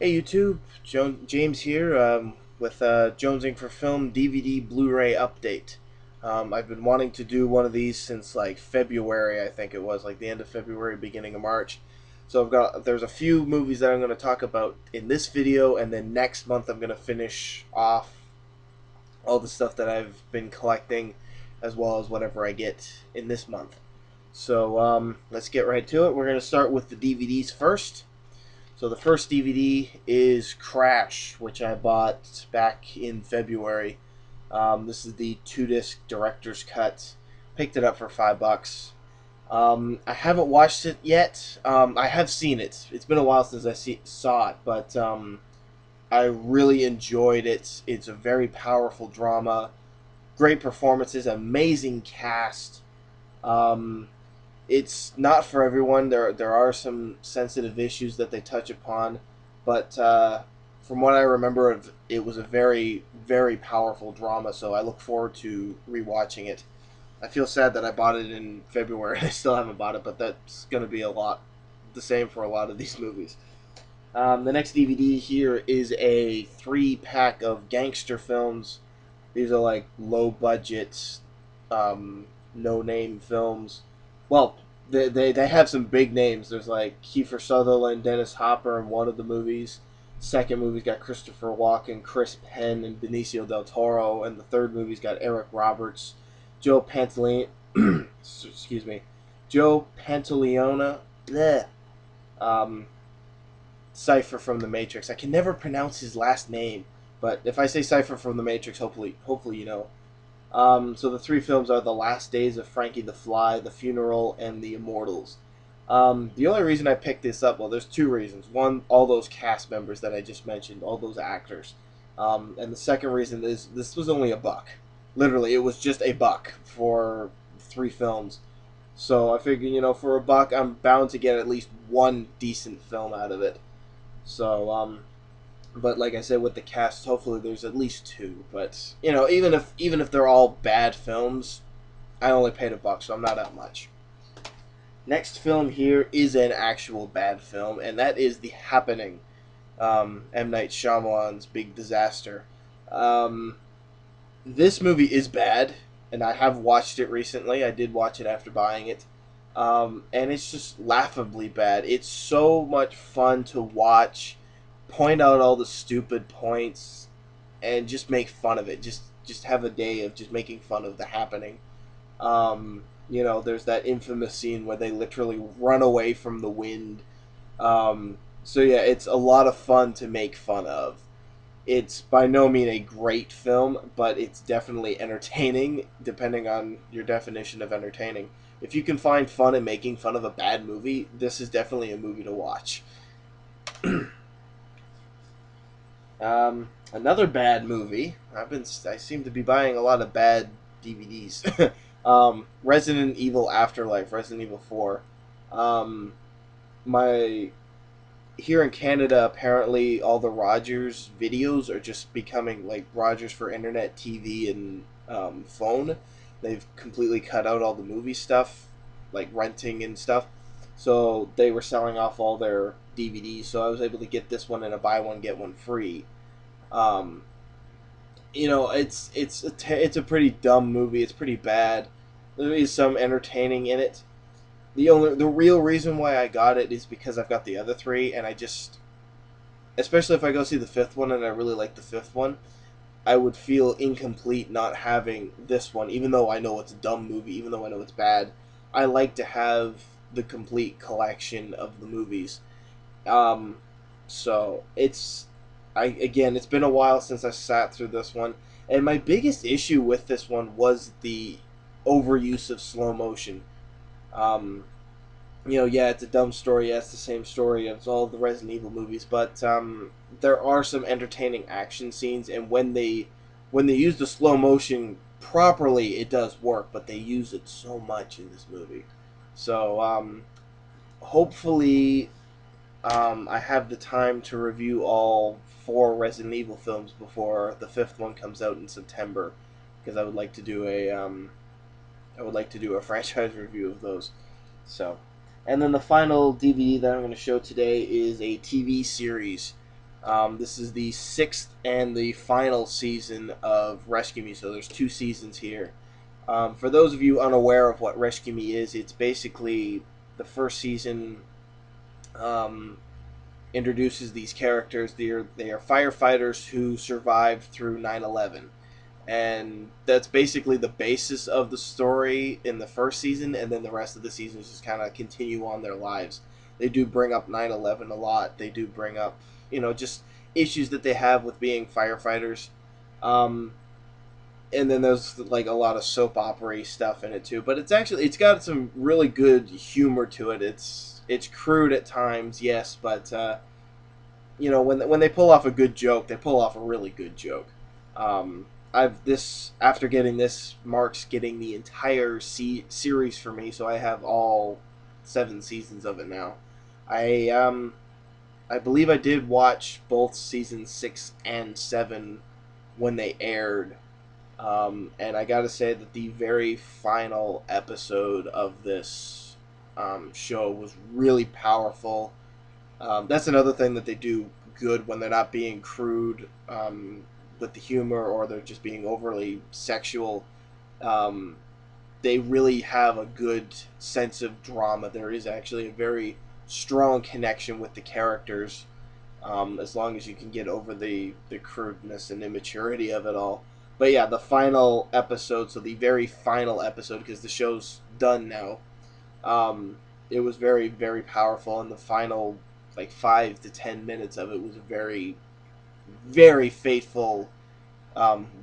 Hey YouTube, James here with Jonesing for Film DVD Blu-ray update. I've been wanting to do one of these since like February, I think it was, like the end of February, beginning of March. So there's a few movies that I'm going to talk about in this video, and then next month I'm going to finish off all the stuff that I've been collecting, as well as whatever I get in this month. So let's get right to it. We're going to start with the DVDs first. So the first DVD is Crash, which I bought back in February. This is the 2-disc director's cut. Picked it up for $5. I haven't watched it yet. I have seen it. It's been a while since saw it, but I really enjoyed it. It's a very powerful drama. Great performances, amazing cast. Um, it's not for everyone. There are some sensitive issues that they touch upon, but from what I remember, it was a very powerful drama. So I look forward to rewatching it. I feel sad that I bought it in February and I still haven't bought it, but that's going to be a lot the same for a lot of these movies. The next DVD here is a 3-pack of gangster films. These are like low budget, no name films. Well, they have some big names. There's like Kiefer Sutherland, Dennis Hopper in one of the movies. Second movie's got Christopher Walken, Chris Penn, and Benicio del Toro, and the third movie's got Eric Roberts, Joe Pantoliano, excuse me, Joe Pantoliano, bleh, um, Cypher from the Matrix. I can never pronounce his last name, but if I say Cypher from the Matrix, hopefully you know. So the three films are The Last Days of Frankie the Fly, The Funeral, and The Immortals. The only reason I picked this up, well, there's two reasons. One, all those cast members that I just mentioned, all those actors. And the second reason is this was only $1. Literally, it was just $1 for 3 films. So I figured, for $1, I'm bound to get at least one decent film out of it. So, but like I said, with the cast, hopefully there's at least 2. But even if they're all bad films, I only paid $1, so I'm not out much. Next film here is an actual bad film, and that is The Happening, M. Night Shyamalan's big disaster. This movie is bad, and I have watched it recently. I did watch it after buying it. And it's just laughably bad. It's so much fun to watch, point out all the stupid points, and just make fun of it. Just have a day of just making fun of The Happening. There's that infamous scene where they literally run away from the wind. So yeah, it's a lot of fun to make fun of. It's by no means a great film, but it's definitely entertaining, depending on your definition of entertaining. If you can find fun in making fun of a bad movie, this is definitely a movie to watch. Another bad movie. I seem to be buying a lot of bad DVDs. Resident Evil Afterlife, Resident Evil 4. My Here in Canada, apparently all the Rogers videos are just becoming like Rogers for internet, TV, and phone. They've completely cut out all the movie stuff, like renting and stuff. So they were selling off all their DVDs. So I was able to get this one in a buy one get one free. Um, it's a pretty dumb movie. It's pretty bad. There is some entertaining in it. The real reason why I got it is because I've got the other 3, and especially if I go see the 5th one and I really like the 5th one, I would feel incomplete not having this one, even though I know it's a dumb movie, even though I know it's bad. I like to have the complete collection of the movies. So it's been a while since I sat through this one, and my biggest issue with this one was the overuse of slow motion. Yeah, it's a dumb story. Yeah, it's the same story as all the Resident Evil movies, but there are some entertaining action scenes, and when they use the slow motion properly, it does work. But they use it so much in this movie, so hopefully, I have the time to review all 4 Resident Evil films before the 5th one comes out in September, because I would like to do a franchise review of those. So, and then the final DVD that I'm going to show today is a TV series. This is the sixth and the final season of Rescue Me, so there's two seasons here. For those of you unaware of what Rescue Me is, it's basically the first season um, introduces these characters. They are firefighters who survived through 9/11, and that's basically the basis of the story in the first season, and then the rest of the seasons just kind of continue on their lives. They do bring up 9/11 a lot. They do bring up, just issues that they have with being firefighters. Um, and then there's like a lot of soap opera stuff in it too, but it's got some really good humor to it. It's crude at times, yes, but when they pull off a good joke, they pull off a really good joke. I've this after getting this marks getting the entire series for me, so I have all 7 seasons of it now. I believe I did watch both seasons 6 and 7 when they aired, and I gotta say that the very final episode of this show was really powerful. That's another thing that they do good when they're not being crude with the humor, or they're just being overly sexual. Um, they really have a good sense of drama. There is actually a very strong connection with the characters, as long as you can get over the crudeness and immaturity of it all. But yeah, the final episode, so the very final episode, because the show's done now, um, it was very, very powerful, and the final, like, 5 to 10 minutes of it was a very, very faithful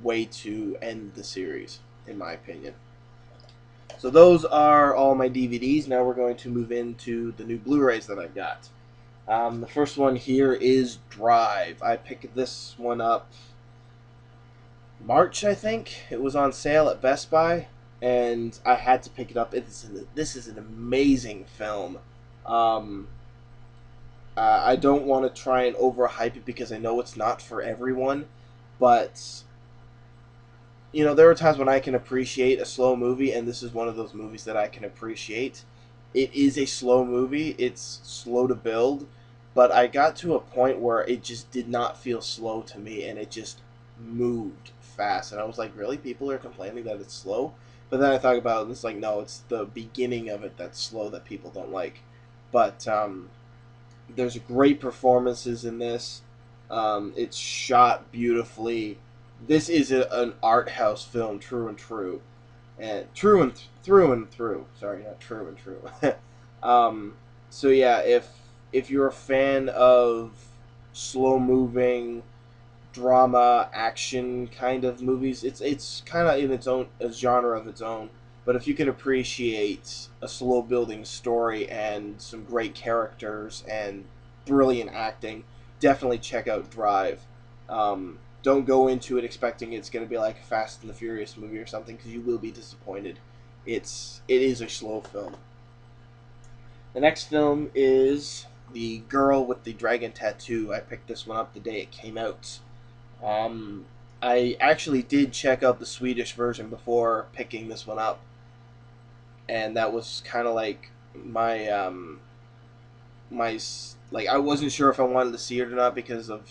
way to end the series, in my opinion. So those are all my DVDs. Now we're going to move into the new Blu-rays that I've got. The first one here is Drive. I picked this one up March, I think. It was on sale at Best Buy, and I had to pick it up. This is an amazing film. Um, I don't want to try and overhype it because I know it's not for everyone, but there are times when I can appreciate a slow movie, and this is one of those movies that I can appreciate. It is a slow movie. It's slow to build, but I got to a point where it just did not feel slow to me, and it just moved fast. And I was like, really? People are complaining that it's slow? But then I thought about it, and it's like, no, it's the beginning of it that's slow that people don't like. But there's great performances in this. It's shot beautifully. This is an art house film, true and true, and through and through. Sorry, not true and true. um, so yeah, if you're a fan of slow moving drama action kind of movies, it's kind of in its own a genre of its own. But if you can appreciate a slow building story and some great characters and brilliant acting, definitely check out Drive. Don't go into it expecting it's going to be like a Fast and the Furious movie or something, because you will be disappointed. It is a slow film. The next film is The Girl with the Dragon Tattoo. I picked this one up the day it came out. I actually did check out the Swedish version before picking this one up, and that was kind of like my like, I wasn't sure if I wanted to see it or not because of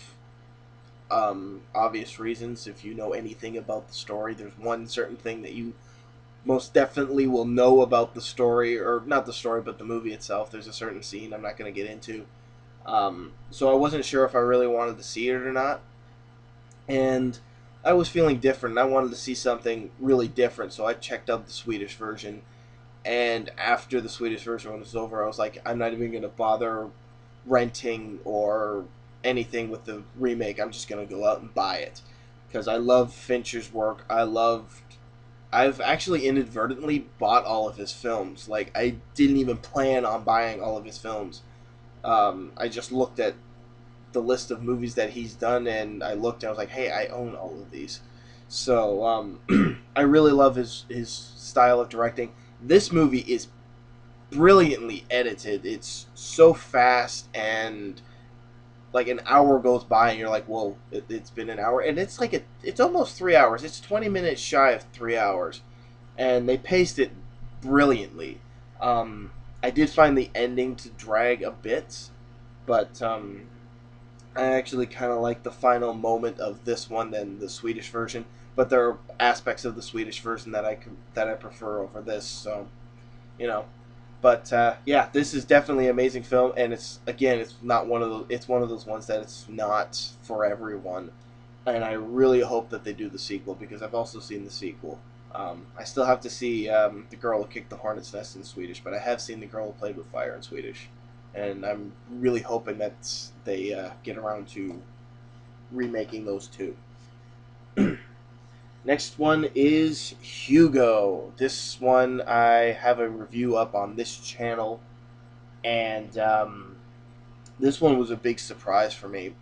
obvious reasons. If you know anything about the story, there's one certain thing that you most definitely will know about the story, or not the story, but the movie itself. There's a certain scene I'm not going to get into. So I wasn't sure if I really wanted to see it or not, and I was feeling different. I wanted to see something really different, so I checked out the Swedish version. And after the Swedish version was over, I was like, I'm not even going to bother renting or anything with the remake. I'm just going to go out and buy it, because I love Fincher's work. I've actually inadvertently bought all of his films. Like, I didn't even plan on buying all of his films. I just looked at the list of movies that he's done, and I looked and I was like, hey, I own all of these. So I really love his style of directing. This movie is brilliantly edited. It's so fast, and like an hour goes by and you're like, whoa, it's been an hour, and it's almost 3 hours. It's 20 minutes shy of 3 hours, and they paced it brilliantly. I did find the ending to drag a bit, but I actually kind of like the final moment of this one than the Swedish version, but there are aspects of the Swedish version that I prefer over this. So you know, but yeah, this is definitely an amazing film, and it's not one of those. It's one of those ones that it's not for everyone, and I really hope that they do the sequel because I've also seen the sequel. I still have to see the girl who kicked the hornet's nest in Swedish, but I have seen the girl who played with fire in Swedish, and I'm really hoping that they get around to remaking those two. Next one is Hugo. This one I have a review up on this channel, and this one was a big surprise for me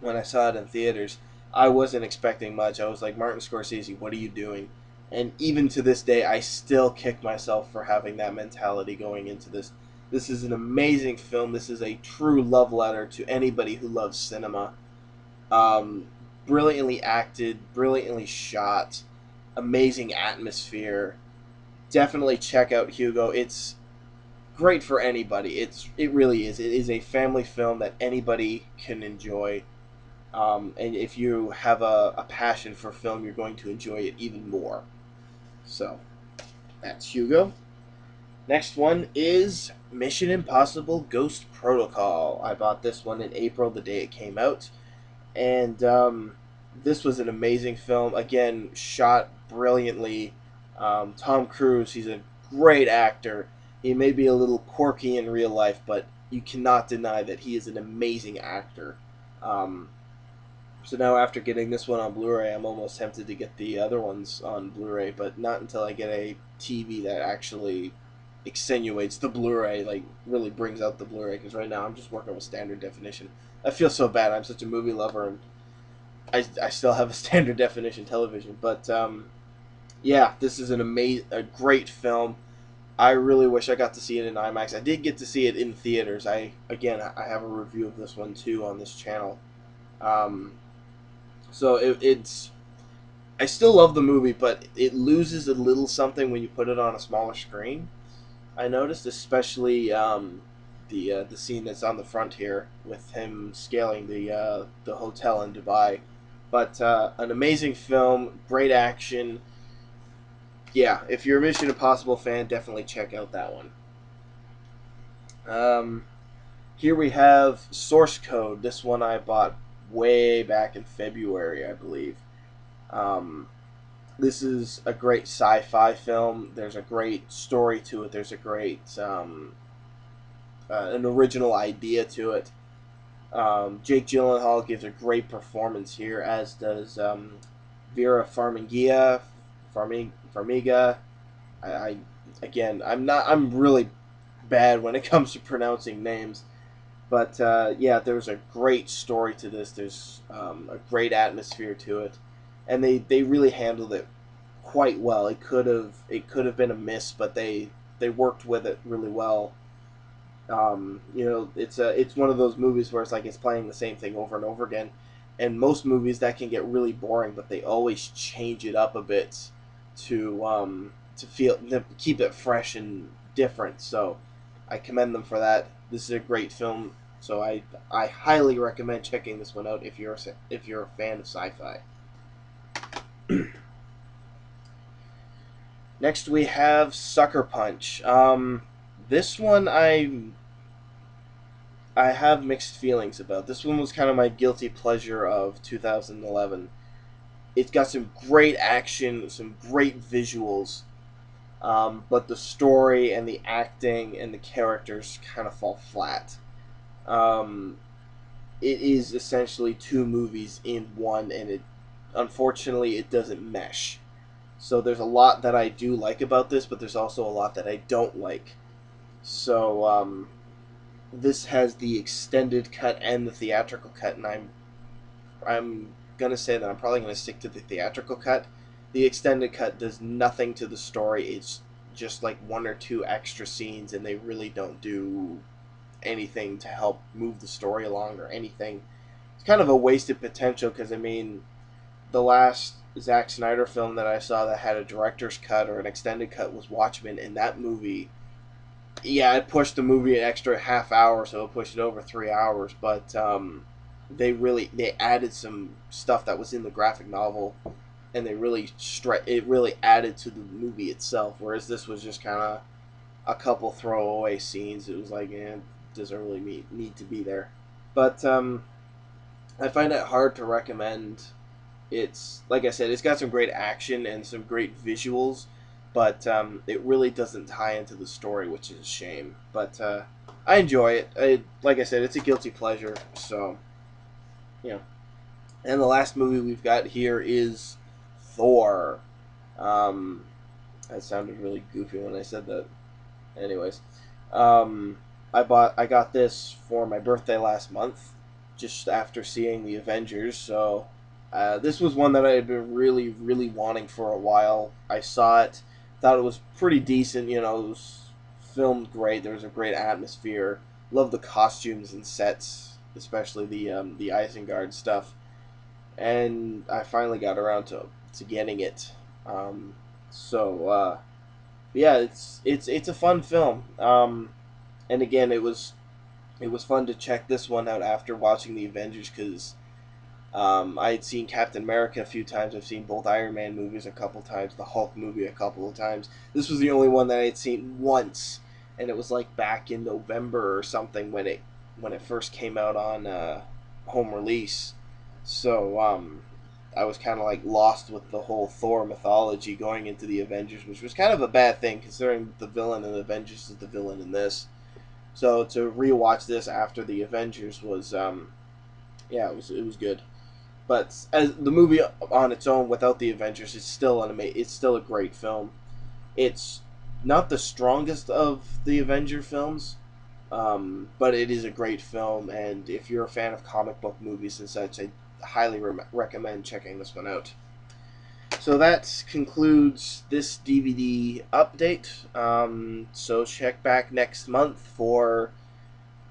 when I saw it in theaters. I wasn't expecting much. I was like, Martin Scorsese, what are you doing? And even to this day, I still kick myself for having that mentality going into this. This is an amazing film. This is a true love letter to anybody who loves cinema. Um, Brilliantly acted, brilliantly shot, amazing atmosphere. Definitely check out Hugo. It's great for anybody. It really is. It is a family film that anybody can enjoy. And if you have a passion for film, you're going to enjoy it even more. So that's Hugo. Next one is Mission Impossible Ghost Protocol. I bought this one in April, the day it came out. And this was an amazing film. Again, shot brilliantly. Tom Cruise, he's a great actor. He may be a little quirky in real life, but you cannot deny that he is an amazing actor. Um, so now, after getting this one on Blu-ray, I'm almost tempted to get the other ones on Blu-ray, but not until I get a TV that actually extenuates the Blu-ray, like really brings out the Blu-ray. Because right now I'm just working with standard definition. I feel so bad. I'm such a movie lover, and I still have a standard definition television. But yeah, this is a great film. I really wish I got to see it in IMAX. I did get to see it in theaters. I have a review of this one too on this channel. Um, so it's I still love the movie, but it loses a little something when you put it on a smaller screen. I noticed, especially the scene that's on the front here with him scaling the hotel in Dubai. But an amazing film, great action. Yeah, if you're a Mission Impossible fan, definitely check out that one. Um, Here we have Source Code. This one I bought way back in February, I believe. Um, this is a great sci-fi film. There's a great story to it. There's a great an original idea to it. Jake Gyllenhaal gives a great performance here, as does Vera Farmiga. I again, I'm really bad when it comes to pronouncing names, but yeah, there's a great story to this. There's a great atmosphere to it, and they really handled it quite well. It could have been a miss, but they worked with it really well. It's one of those movies where it's like it's playing the same thing over and over again, and most movies that can get really boring, but they always change it up a bit to keep it fresh and different. So I commend them for that. This is a great film, so I highly recommend checking this one out if you're a fan of sci-fi. Next we have Sucker Punch. This one I have mixed feelings about. This one was kind of my guilty pleasure of 2011. It's got some great action, some great visuals, but the story and the acting and the characters kind of fall flat. Um, it is essentially two movies in one, and unfortunately it doesn't mesh. So there's a lot that I do like about this, but there's also a lot that I don't like. So this has the extended cut and the theatrical cut, and I'm gonna say that I'm probably gonna stick to the theatrical cut. The extended cut does nothing to the story. It's just like one or two extra scenes, and they really don't do anything to help move the story along or anything. It's kind of a wasted potential because I mean, the last Zack Snyder film that I saw that had a director's cut or an extended cut was Watchmen, and that movie, yeah, it pushed the movie an extra half hour, so it pushed it over 3 hours. But they added some stuff that was in the graphic novel, and they really it really added to the movie itself. Whereas this was just kind of a couple throwaway scenes. It was like, doesn't really need to be there. But I find it hard to recommend. It's like I said, it's got some great action and some great visuals, but it really doesn't tie into the story, which is a shame. But I enjoy it. Like I said, it's a guilty pleasure. So you know. And the last movie we've got here is Thor. Um, that sounded really goofy when I said that. Anyways, um, I got this for my birthday last month, just after seeing the Avengers. So this was one that I had been really wanting for a while. I saw it, thought it was pretty decent. You know, it was filmed great. There was a great atmosphere. Love the costumes and sets, especially the Isengard stuff. And I finally got around to getting it. Um, so yeah, it's a fun film. And again, it was fun to check this one out after watching the Avengers because I had seen Captain America a few times. I've seen both Iron Man movies a couple times, the Hulk movie a couple of times. This was the only one that I had seen once, and it was like back in November or something when it first came out on home release. So I was kind of like lost with the whole Thor mythology going into the Avengers, which was kind of a bad thing considering the villain in the Avengers is the villain in this. So to rewatch this after the Avengers was, yeah, it was good. But as the movie on its own, without the Avengers, it's still a great film. It's not the strongest of the Avenger films, but it is a great film. And if you're a fan of comic book movies and such, I highly recommend checking this one out. So that concludes this DVD update. So check back next month for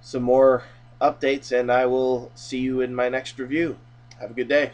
some more updates, and I will see you in my next review. Have a good day.